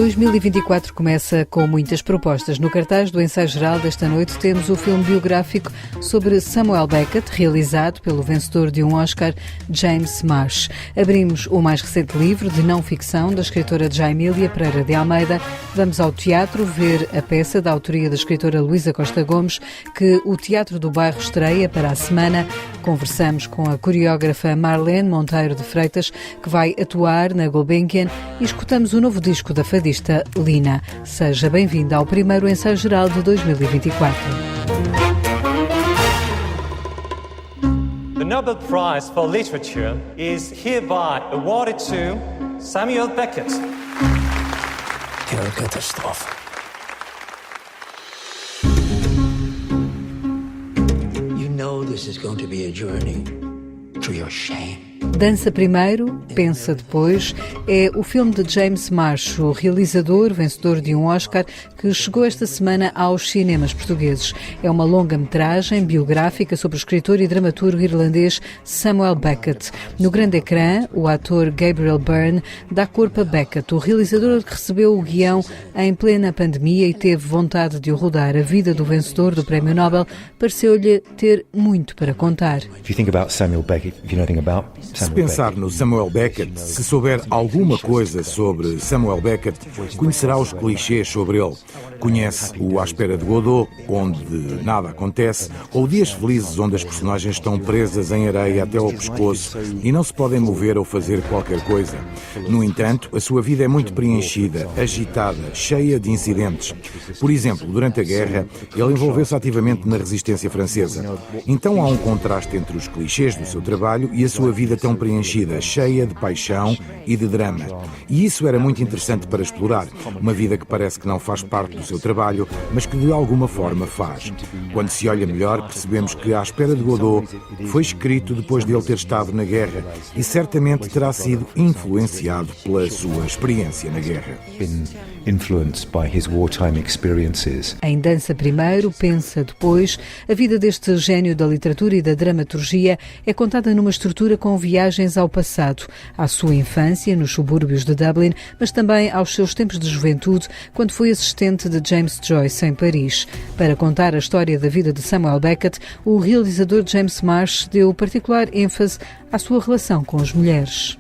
2024 começa com muitas propostas. No cartaz do ensaio geral desta noite temos o filme biográfico sobre Samuel Beckett, realizado pelo vencedor de um Oscar, James Marsh. Abrimos o mais recente livro de não-ficção da escritora Jaimília Pereira de Almeida. Vamos ao teatro ver a peça da autoria da escritora Luísa Costa Gomes, que o Teatro do Bairro estreia para a semana. Conversamos com a coreógrafa Marlene Monteiro de Freitas, que vai atuar na Gulbenkian, e escutamos o novo disco da fadista Lina. Seja bem-vinda ao primeiro ensaio geral de 2024. The Nobel Prize for Literature is hereby awarded to Samuel Beckett. Katastrophe. You know this is going to be a journey to your shame. Dança primeiro, pensa depois, é o filme de James Marsh, o realizador, vencedor de um Oscar, que chegou esta semana aos cinemas portugueses. É uma longa-metragem biográfica sobre o escritor e dramaturgo irlandês Samuel Beckett. No grande ecrã, o ator Gabriel Byrne dá corpo a Beckett, o realizador que recebeu o guião em plena pandemia e teve vontade de o rodar. A vida do vencedor do Prémio Nobel pareceu-lhe ter muito para contar. Se pensar no Samuel Beckett, se souber alguma coisa sobre Samuel Beckett, conhecerá os clichês sobre ele. Conhece o À Espera de Godot, onde nada acontece, ou Dias Felizes, onde as personagens estão presas em areia até ao pescoço e não se podem mover ou fazer qualquer coisa. No entanto, a sua vida é muito preenchida, agitada, cheia de incidentes. Por exemplo, durante a guerra, ele envolveu-se ativamente na resistência francesa. Então há um contraste entre os clichês do seu trabalho e a sua vida tão preenchida, cheia de paixão e de drama. E isso era muito interessante para explorar. Uma vida que parece que não faz parte do seu trabalho, mas que de alguma forma faz. Quando se olha melhor, percebemos que À Espera de Godot foi escrito depois de ele ter estado na guerra e certamente terá sido influenciado pela sua experiência na guerra. Em Dança Primeiro, Pensa Depois, a vida deste gênio da literatura e da dramaturgia é contada numa estrutura com viagens ao passado, à sua infância nos subúrbios de Dublin, mas também aos seus tempos de juventude, quando foi assistente de James Joyce em Paris. Para contar a história da vida de Samuel Beckett, o realizador James Marsh deu particular ênfase à sua relação com as mulheres.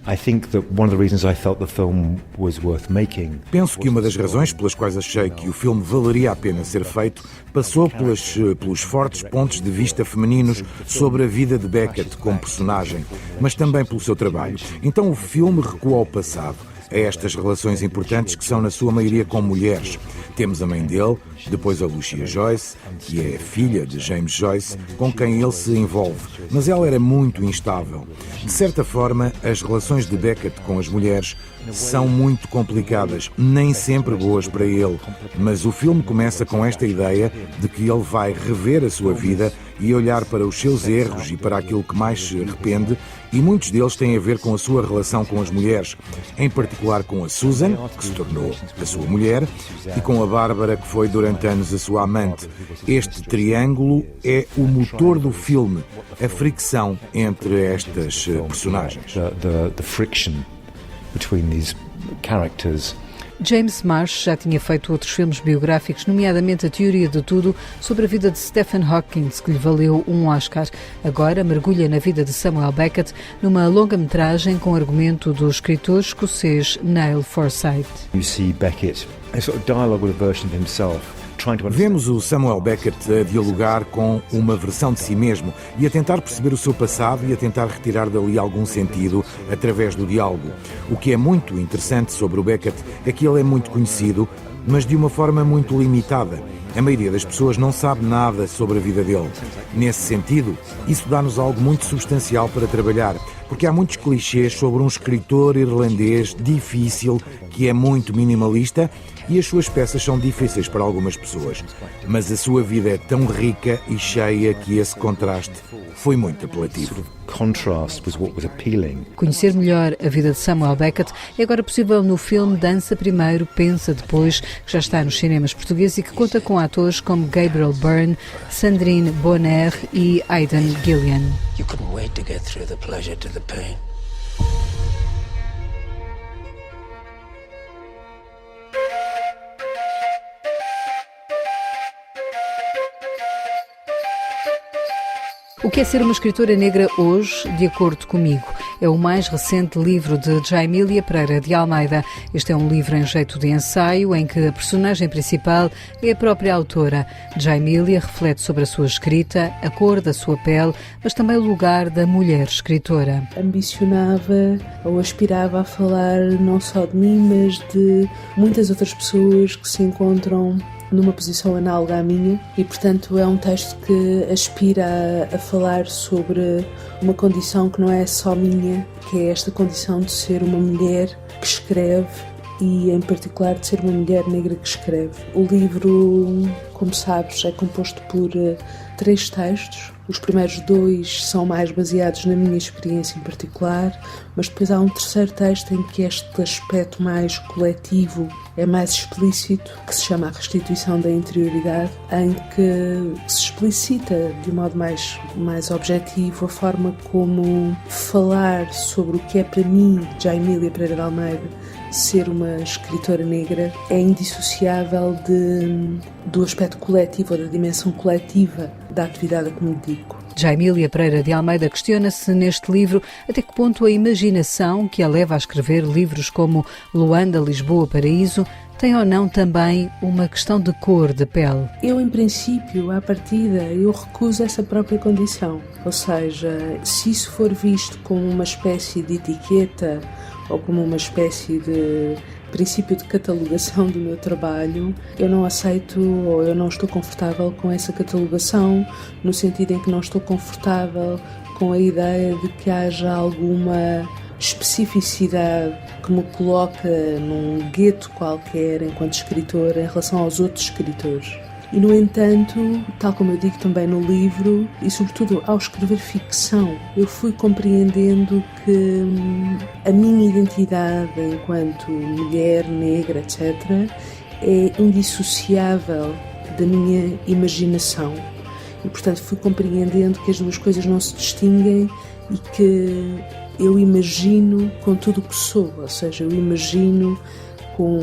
Penso que uma das razões pelas quais achei que o filme valeria a pena ser feito passou pelos fortes pontos de vista femininos sobre a vida de Beckett como personagem, mas também pelo seu trabalho. Então o filme recua ao passado, a estas relações importantes que são na sua maioria com mulheres. Temos a mãe dele, depois a Lucia Joyce, que é filha de James Joyce, com quem ele se envolve, mas ela era muito instável. De certa forma, as relações de Beckett com as mulheres são muito complicadas, nem sempre boas para ele, mas o filme começa com esta ideia de que ele vai rever a sua vida e olhar para os seus erros e para aquilo que mais se arrepende, e muitos deles têm a ver com a sua relação com as mulheres, em particular com a Susan, que se tornou a sua mulher, e com a Bárbara, que foi durante anos a sua amante. Este triângulo é o motor do filme, a fricção entre estas personagens. The friction between these characters. James Marsh já tinha feito outros filmes biográficos, nomeadamente A Teoria de Tudo, sobre a vida de Stephen Hawking, que lhe valeu um Oscar. Agora mergulha na vida de Samuel Beckett numa longa-metragem com argumento do escritor escocês Niall Forsyth. You see Beckett, a sort of dialogue with a version of himself. Vemos o Samuel Beckett a dialogar com uma versão de si mesmo e a tentar perceber o seu passado e a tentar retirar dali algum sentido através do diálogo. O que é muito interessante sobre o Beckett é que ele é muito conhecido, mas de uma forma muito limitada. A maioria das pessoas não sabe nada sobre a vida dele. Nesse sentido, isso dá-nos algo muito substancial para trabalhar, porque há muitos clichês sobre um escritor irlandês difícil, que é muito minimalista, e as suas peças são difíceis para algumas pessoas. Mas a sua vida é tão rica e cheia que esse contraste foi muito apelativo. Conhecer melhor a vida de Samuel Beckett é agora possível no filme Dança Primeiro, Pensa Depois, que já está nos cinemas portugueses e que conta com atores como Gabriel Byrne, Sandrine Bonner e Aidan Gillian. You couldn't wait to get through the pleasure to the pain. O que é ser uma escritora negra hoje, de acordo comigo? É o mais recente livro de Jaimília Pereira de Almeida. Este é um livro em jeito de ensaio, em que a personagem principal é a própria autora. Jaimília reflete sobre a sua escrita, a cor da sua pele, mas também o lugar da mulher escritora. Ambicionava ou aspirava a falar não só de mim, mas de muitas outras pessoas que se encontram numa posição análoga à minha e, portanto, é um texto que aspira a falar sobre uma condição que não é só minha, que é esta condição de ser uma mulher que escreve e, em particular, de ser uma mulher negra que escreve. O livro, como sabes, é composto por 3 textos. Os primeiros 2 são mais baseados na minha experiência em particular, mas depois há um terceiro texto em que este aspecto mais coletivo é mais explícito, que se chama A Restituição da Interioridade, em que se explicita de um modo mais objetivo a forma como falar sobre o que é para mim, Jaimília Pereira de Almeida, ser uma escritora negra é indissociável do aspecto coletivo ou da dimensão coletiva da atividade a que me dedico. Jaimília Pereira de Almeida questiona-se neste livro até que ponto a imaginação que a leva a escrever livros como Luanda, Lisboa, Paraíso tem ou não também uma questão de cor de pele. Eu, em princípio, à partida, eu recuso essa própria condição. Ou seja, se isso for visto como uma espécie de etiqueta ou como uma espécie de princípio de catalogação do meu trabalho, eu não aceito ou eu não estou confortável com essa catalogação, no sentido em que não estou confortável com a ideia de que haja alguma especificidade que me coloca num gueto qualquer enquanto escritora em relação aos outros escritores. E, no entanto, tal como eu digo também no livro, e sobretudo ao escrever ficção, eu fui compreendendo que a minha identidade enquanto mulher, negra, etc., é indissociável da minha imaginação. E, portanto, fui compreendendo que as duas coisas não se distinguem e que eu imagino com tudo o que sou, ou seja, eu imagino com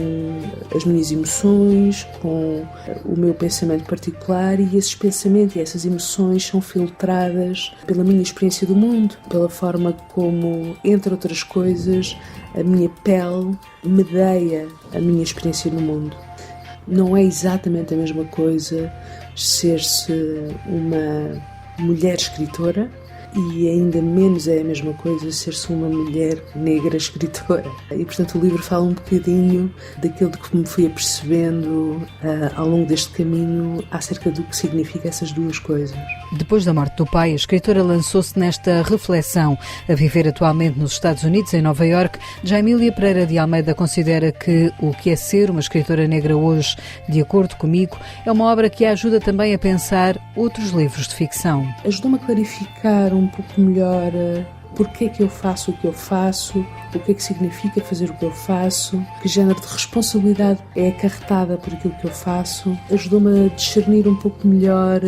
as minhas emoções, com o meu pensamento particular, e esses pensamentos e essas emoções são filtradas pela minha experiência do mundo, pela forma como, entre outras coisas, a minha pele medeia a minha experiência no mundo. Não é exatamente a mesma coisa ser-se uma mulher escritora, e ainda menos é a mesma coisa ser-se uma mulher negra escritora. E, portanto, o livro fala um bocadinho daquilo de que me fui apercebendo ao longo deste caminho acerca do que significa essas duas coisas. Depois da morte do pai, a escritora lançou-se nesta reflexão. A viver atualmente nos Estados Unidos, em Nova Iorque, Jaimília Pereira de Almeida considera que O que é ser uma escritora negra hoje, de acordo comigo, é uma obra que a ajuda também a pensar outros livros de ficção. Ajudou-me a clarificar um pouco melhor porque é que eu faço o que eu faço, o que é que significa fazer o que eu faço, que género de responsabilidade é acarretada por aquilo que eu faço. Ajudou-me a discernir um pouco melhor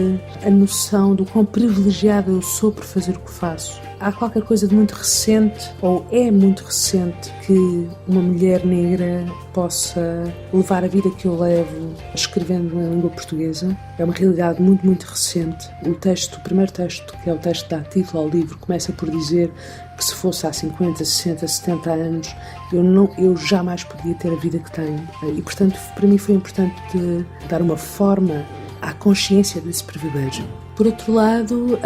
a noção do quão privilegiada eu sou por fazer o que faço. Há qualquer coisa de muito recente, ou é muito recente, que uma mulher negra possa levar a vida que eu levo escrevendo na língua portuguesa. É uma realidade muito, muito recente. O primeiro texto, que é o texto que dá título ao livro, começa por dizer que se fosse há 50, 60, 70 anos, eu jamais podia ter a vida que tenho. E, portanto, para mim foi importante dar uma forma à consciência desse privilégio. Por outro lado,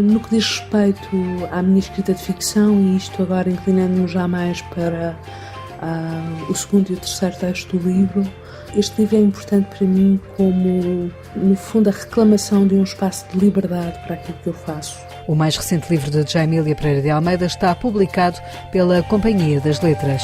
no que diz respeito à minha escrita de ficção, e isto agora inclinando-me já mais para o segundo e o terceiro texto do livro, este livro é importante para mim como, no fundo, a reclamação de um espaço de liberdade para aquilo que eu faço. O mais recente livro de Jaimília Pereira de Almeida está publicado pela Companhia das Letras.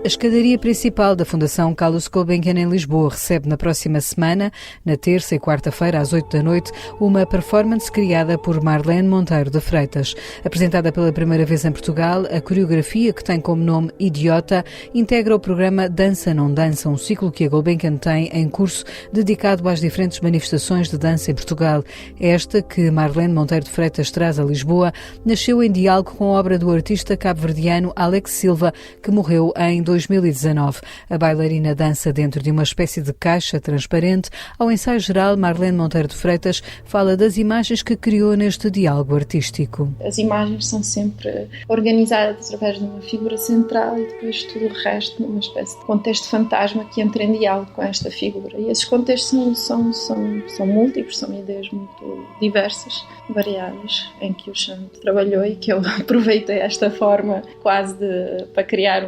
A escadaria principal da Fundação Carlos Gulbenkian em Lisboa recebe na próxima semana, na terça e quarta-feira às 8 da noite, uma performance criada por Marlene Monteiro de Freitas. Apresentada pela primeira vez em Portugal, a coreografia, que tem como nome Idiota, integra o programa Dança Não Dança, um ciclo que a Gulbenkian tem em curso dedicado às diferentes manifestações de dança em Portugal. Esta, que Marlene Monteiro de Freitas traz a Lisboa, nasceu em diálogo com a obra do artista cabo-verdiano Alex Silva, que morreu em 2019. A bailarina dança dentro de uma espécie de caixa transparente. Ao ensaio geral, Marlene Monteiro de Freitas fala das imagens que criou neste diálogo artístico. As imagens são sempre organizadas através de uma figura central e depois tudo o resto numa espécie de contexto fantasma que entra em diálogo com esta figura. E esses contextos são múltiplos, são ideias muito diversas, variadas, em que o Xande trabalhou e que eu aproveitei esta forma quase para criar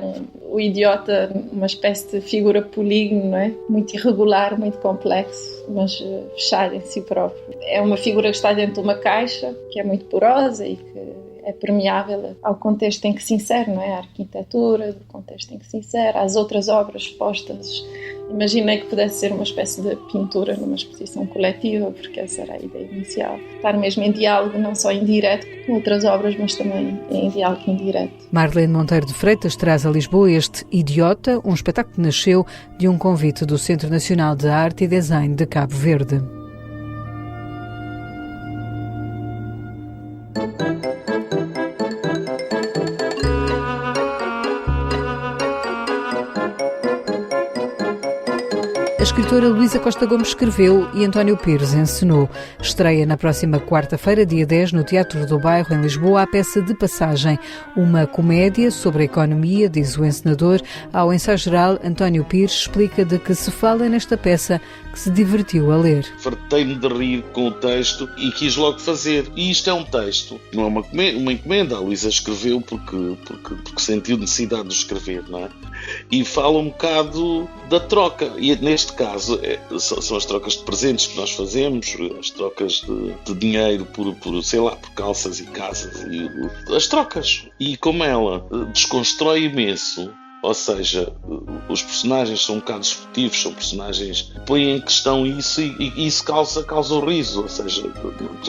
o Idiota, uma espécie de figura polígono, não é? Muito irregular, muito complexo, mas fechado em si próprio. É uma figura que está dentro de uma caixa, que é muito porosa e que é permeável ao contexto em que se insere, não é? A arquitetura, do contexto em que se insere, às outras obras expostas. Imaginei que pudesse ser uma espécie de pintura numa exposição coletiva, porque essa era a ideia inicial. Estar mesmo em diálogo, não só em direto com outras obras, mas também em diálogo indireto. Marlene Monteiro de Freitas traz a Lisboa este Idiota, um espetáculo que nasceu de um convite do Centro Nacional de Arte e Design de Cabo Verde. A escritora Luísa Costa Gomes escreveu e António Pires encenou. Estreia na próxima quarta-feira, dia 10, no Teatro do Bairro, em Lisboa, a peça De Passagem, uma comédia sobre a economia, diz o encenador. Ao ensaio geral, António Pires explica de que se fala nesta peça que se divertiu a ler. Fartei-me de rir com o texto e quis logo fazer. E isto é um texto, não é uma encomenda. A Luísa escreveu porque sentiu necessidade de escrever, não é? E fala um bocado da troca. E neste caso são as trocas de presentes que nós fazemos, as trocas de dinheiro por calças e casas, e as trocas. E como ela desconstrói imenso, ou seja, os personagens são um bocado disruptivos, são personagens que põem em questão isso e isso causa o riso, ou seja,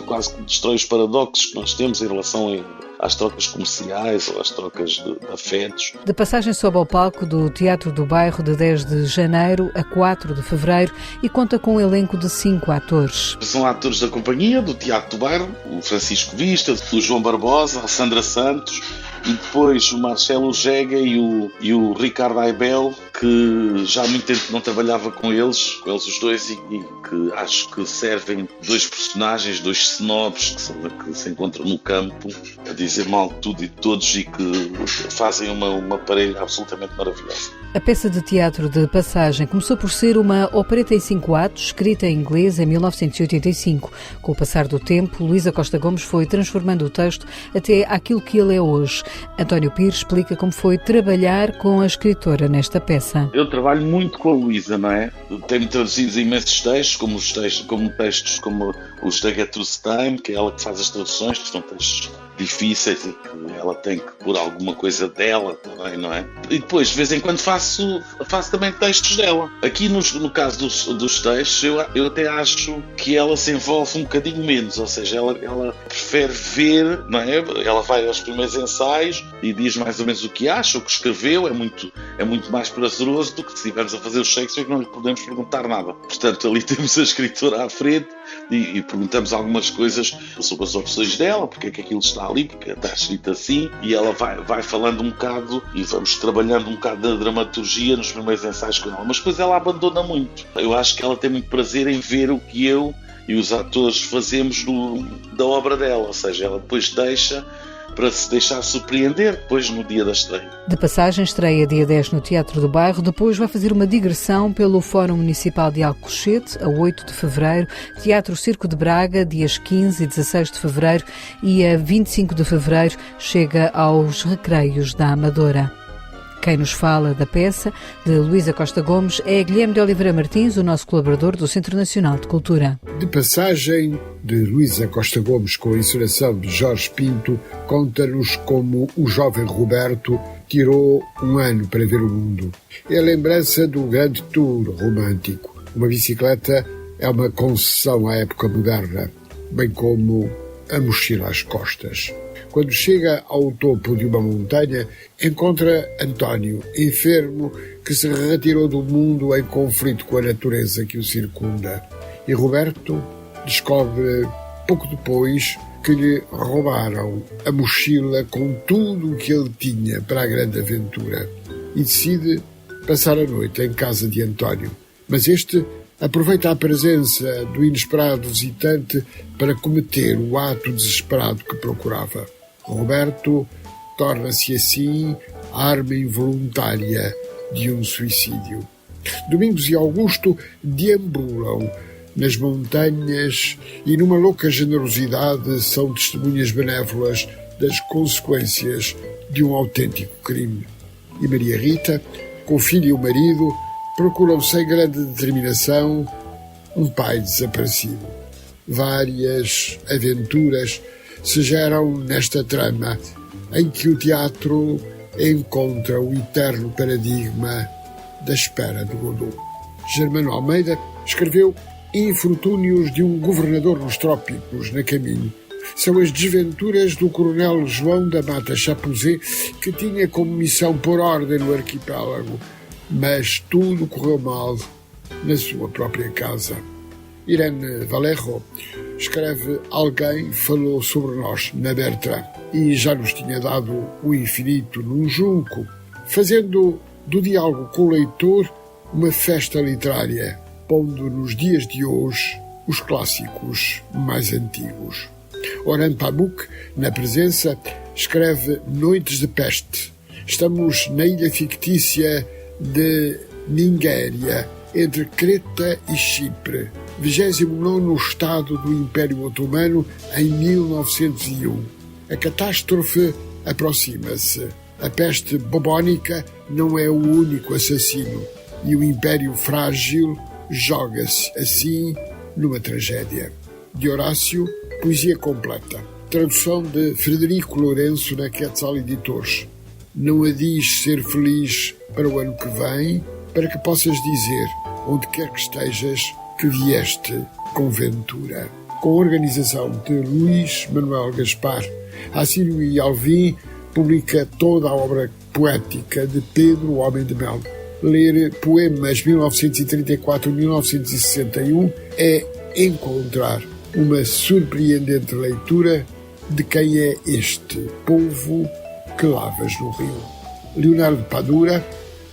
quase que destrói os paradoxos que nós temos em relação às trocas comerciais ou às trocas de afetos. De passagem sob ao palco do Teatro do Bairro de 10 de janeiro a 4 de fevereiro e conta com um elenco de 5 atores. São atores da companhia, do Teatro do Bairro, o Francisco Vista, o João Barbosa, a Sandra Santos e depois o Marcelo Gega e o Ricardo Aibel, que já há muito tempo não trabalhava com eles os dois e que acho que servem dois personagens, dois cenobres que se encontram no campo a dizer mal de tudo e de todos e que fazem uma parelha absolutamente maravilhosa. A peça de teatro De Passagem começou por ser uma opereta em 5 atos, escrita em inglês em 1985. Com o passar do tempo, Luísa Costa Gomes foi transformando o texto até aquilo que ele é hoje. António Pires explica como foi trabalhar com a escritora nesta peça. Eu trabalho muito com a Luísa, não é? Tenho traduzido imensos textos, como textos como os da Gertrude Time, que é ela que faz as traduções, que são textos difíceis e que ela tem que pôr alguma coisa dela também, não é? E depois, de vez em quando, faço também textos dela. Aqui, no caso dos textos, eu até acho que ela se envolve um bocadinho menos, ou seja, ela prefere ver, não é? Ela vai aos primeiros ensaios e diz mais ou menos o que acha, o que escreveu, é muito mais prazeroso do que se estivermos a fazer o Shakespeare que não lhe podemos perguntar nada. Portanto, ali temos a escritora à frente e perguntamos algumas coisas sobre as opções dela, porque é que aquilo está ali, porque está escrito assim, e ela vai falando um bocado e vamos trabalhando um bocado da dramaturgia nos primeiros ensaios com ela, mas depois ela abandona muito. Eu acho que ela tem muito prazer em ver o que eu e os atores fazemos da obra dela, ou seja, ela depois deixa para se deixar surpreender depois no dia da estreia. De passagem, estreia dia 10 no Teatro do Bairro, depois vai fazer uma digressão pelo Fórum Municipal de Alcochete, a 8 de fevereiro, Teatro Circo de Braga, dias 15 e 16 de fevereiro, e a 25 de fevereiro chega aos Recreios da Amadora. Quem nos fala da peça, de Luísa Costa Gomes, é Guilherme de Oliveira Martins, o nosso colaborador do Centro Nacional de Cultura. De passagem de Luísa Costa Gomes com a encenação de Jorge Pinto, conta-nos como o jovem Roberto tirou um ano para ver o mundo. É a lembrança do grande tour romântico. Uma bicicleta é uma concessão à época moderna, bem como a mochila às costas. Quando chega ao topo de uma montanha, encontra António, enfermo, que se retirou do mundo em conflito com a natureza que o circunda. E Roberto descobre, pouco depois, que lhe roubaram a mochila com tudo o que ele tinha para a grande aventura. E decide passar a noite em casa de António. Mas este aproveita a presença do inesperado visitante para cometer o ato desesperado que procurava. Roberto torna-se assim a arma involuntária de um suicídio. Domingos e Augusto deambulam nas montanhas e, numa louca generosidade, são testemunhas benévolas das consequências de um autêntico crime. E Maria Rita, com o filho e o marido, procuram sem grande determinação um pai desaparecido. Várias aventuras se geram nesta trama, em que o teatro encontra o eterno paradigma da espera de Godot. Germano Almeida escreveu Infortúnios de um governador nos trópicos, na caminho. São as desventuras do coronel João da Mata Chapuzet, que tinha como missão pôr ordem no arquipélago, mas tudo correu mal na sua própria casa. Irene Vallejo escreve Alguém falou sobre nós, na Bertrand, e já nos tinha dado o infinito num junco, fazendo do diálogo com o leitor uma festa literária, pondo nos dias de hoje os clássicos mais antigos. Orhan Pamuk, na presença, escreve Noites de Peste. Estamos na ilha fictícia de Ningéria, entre Creta e Chipre, 29º estado do Império Otomano, em 1901. A catástrofe aproxima-se. A peste bubónica não é o único assassino e o Império Frágil joga-se, assim, numa tragédia. De Horácio, poesia completa. Tradução de Frederico Lourenço na Quetzal Editores. Não adies ser feliz para o ano que vem, para que possas dizer, onde quer que estejas, que vieste com ventura. Com a organização de Luís Manuel Gaspar, Assírio e Alvim publica toda a obra poética de Pedro Homem de Melo. Ler poemas 1934-1961 é encontrar uma surpreendente leitura de quem é este povo que lavas no rio. Leonardo Padura,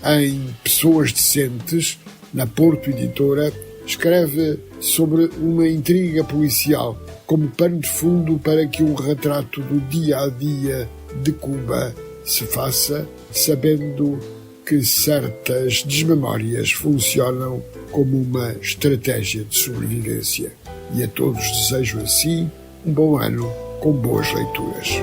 em Pessoas Decentes, na Porto Editora, escreve sobre uma intriga policial como pano de fundo para que um retrato do dia-a-dia de Cuba se faça, sabendo que certas desmemórias funcionam como uma estratégia de sobrevivência. E a todos desejo assim um bom ano com boas leituras.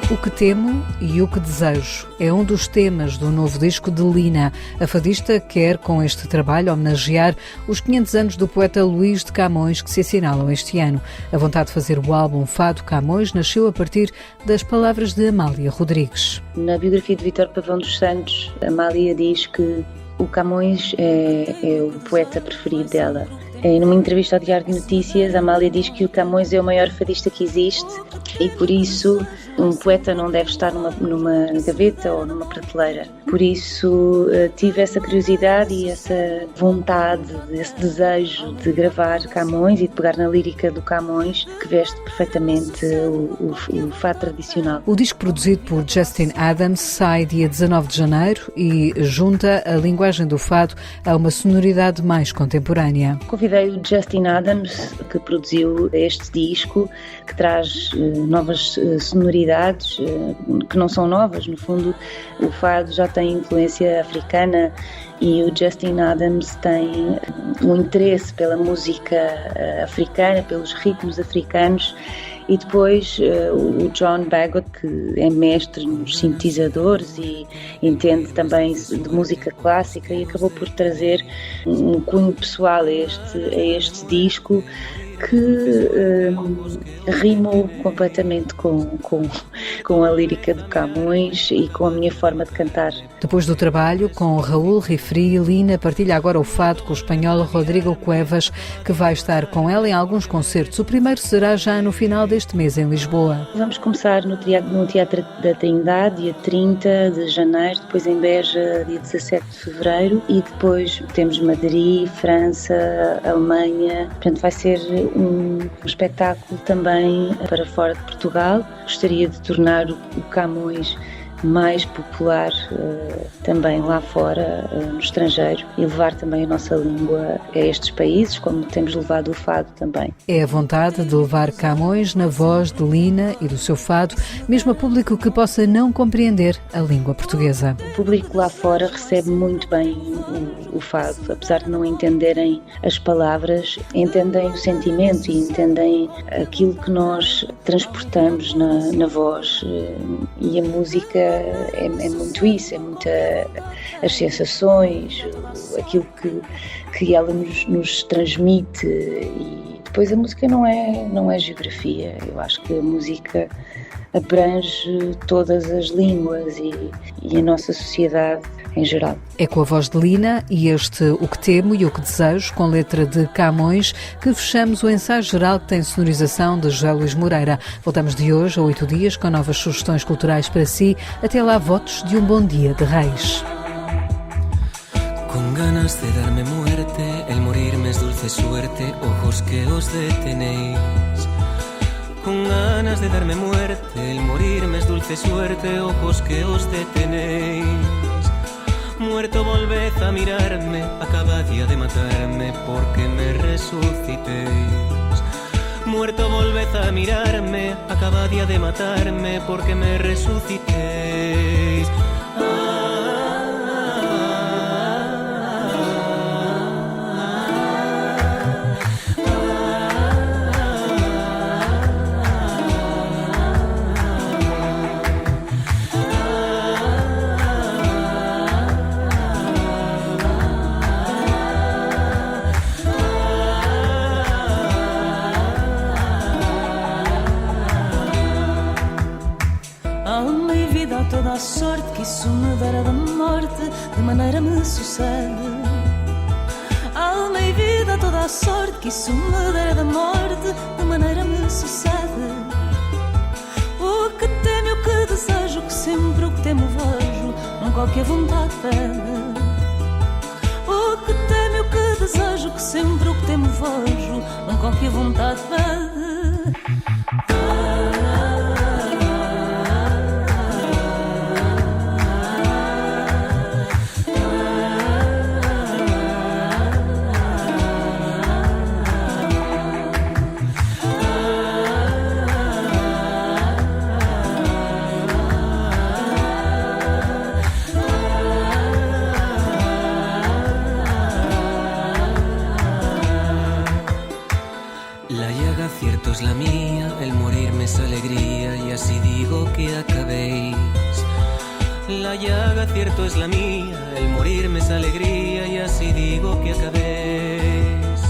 O que temo e o que desejo é um dos temas do novo disco de Lina. A fadista quer, com este trabalho, homenagear os 500 anos do poeta Luís de Camões, que se assinalam este ano. A vontade de fazer o álbum Fado Camões nasceu a partir das palavras de Amália Rodrigues. Na biografia de Vítor Pavão dos Santos, Amália diz que o Camões é o poeta preferido dela. Numa entrevista ao Diário de Notícias, Amália diz que o Camões é o maior fadista que existe e, por isso, um poeta não deve estar numa gaveta ou numa prateleira. Por isso, tive essa curiosidade e essa vontade, esse desejo de gravar Camões e de pegar na lírica do Camões, que veste perfeitamente o fado tradicional. O disco, produzido por Justin Adams, sai dia 19 de janeiro e junta a linguagem do fado a uma sonoridade mais contemporânea. Convidei convidei o Justin Adams, que produziu este disco, que traz novas sonoridades, que não são novas, no fundo o fado já tem influência africana e o Justin Adams tem um interesse pela música africana, pelos ritmos africanos. E depois o John Bagot, que é mestre nos sintetizadores e entende também de música clássica, e acabou por trazer um cunho pessoal a este disco, que rimou completamente com a lírica de Camões e com a minha forma de cantar. Depois do trabalho com Raul Refri, Lina partilha agora o fado com o espanhol Rodrigo Cuevas, que vai estar com ela em alguns concertos. O primeiro será já no final deste mês em Lisboa. Vamos começar no Teatro da Trindade, dia 30 de janeiro, depois em Beja, dia 17 de fevereiro, e depois temos Madrid, França, Alemanha. Portanto, vai ser um espetáculo também para fora de Portugal. Gostaria de tornar o Camões mais popular também lá fora, no estrangeiro, e levar também a nossa língua a estes países, como temos levado o fado também. É a vontade de levar Camões na voz de Lina e do seu fado, mesmo a público que possa não compreender a língua portuguesa. O público lá fora recebe muito bem o fado, apesar de não entenderem as palavras, entendem o sentimento e entendem aquilo que nós transportamos na voz, e a música é muito isso, é muito as sensações, aquilo que ela nos transmite. E depois a música não é geografia. Eu acho que a música abrange todas as línguas e a nossa sociedade em geral. É com a voz de Lina e este O Que Temo e O Que Desejo, com letra de Camões, que fechamos o ensaio geral que tem sonorização de José Luís Moreira. Voltamos de hoje a 8 dias com novas sugestões culturais para si. Até lá, votos de um bom dia de Reis. Con ganas de darme muerte, el morirme es dulce suerte, ojos que os detenéis. Con ganas de darme muerte, el morirme es dulce suerte, ojos que os detenéis. Muerto volved a mirarme, acabadía de matarme porque me resucitéis. Muerto volved a mirarme, acabadía de matarme porque me resucitéis. Toda a sorte que isso me dera da morte, de maneira me sucede. Alma e vida, toda a sorte que isso me dera da morte, de maneira me sucede. O que temo e o que desejo, que sempre o que temo vejo, não qualquer vontade pede. O que temo e o que desejo, que sempre o que temo vejo, não qualquer vontade pede. Cierto es la mía, el morirme es alegría y así digo que acabéis. La llaga cierto es la mía, el morirme es alegría y así digo que acabéis.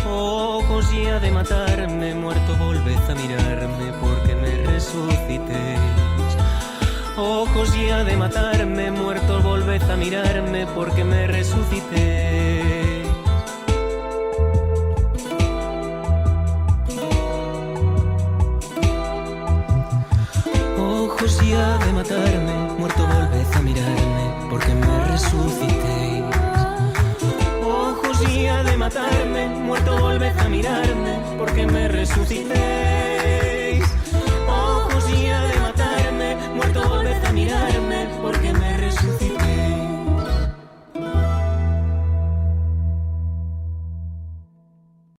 Ojos ya de matarme, muerto volved a mirarme porque me resucitéis. Ojos ya de matarme, muerto volved a mirarme porque me resucitéis. Ojos ya de matarme, muerto volved a mirarme porque me resucitéis. Ojos ya de matarme, muerto volved a mirarme porque me resucitéis.